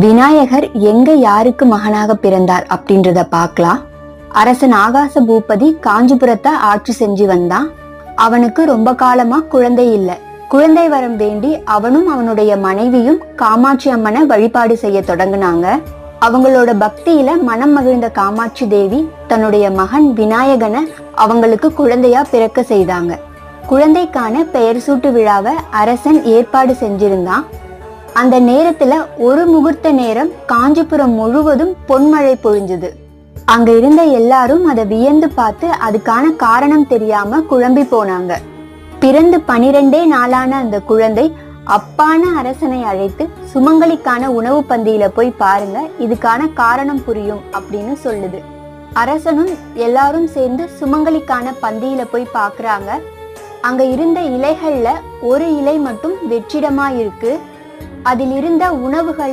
விநாயகர் எங்க யாருக்கு மகனாக பிறந்தார் அப்படின்றத பார்க்கலாம். அரசன் ஆகாச பூபதி காஞ்சிபுரத்தை ஆட்சி செஞ்சு வந்தான். அவனுக்கு ரொம்ப காலமா குழந்தை இல்லை. குழந்தை வரம் வேண்டி அவனும் அவனுடைய மனைவியும் காமாட்சி அம்மனை வழிபாடு செய்ய தொடங்கினாங்க. அவங்களோட பக்தியில மனம் மகிழ்ந்த காமாட்சி தேவி தன்னுடைய மகன் விநாயகனை அவங்களுக்கு குழந்தையா பிறக்க செய்தாங்க. குழந்தைக்கான பெயர் சூட்டு விழாவை அரசன் ஏற்பாடு செஞ்சிருந்தான். அந்த நேரத்துல ஒரு முகூர்த்த நேரம் காஞ்சிபுரம் முழுவதும் பொன்மழை பொழிஞ்சது. அங்க இருந்த எல்லாரும் அதை வியந்து பார்த்து அதுக்கான காரணம் தெரியாம குழம்பி போனாங்க. பிறந்து 12 நாளான அந்த குழந்தை அப்பான அரசனை அழைத்து சுமங்கலிக்கான உணவு பந்தியில போய் பாருங்க, இதுக்கான காரணம் புரியும் அப்படின்னு சொல்லுது. அரசனும் எல்லாரும் சேர்ந்து சுமங்கலிக்கான பந்தியில போய் பாக்குறாங்க. அங்க இருந்த இலைகள்ல ஒரு இலை மட்டும் வெற்றிடமா இருக்கு. அதில் இருந்த உணவுகளை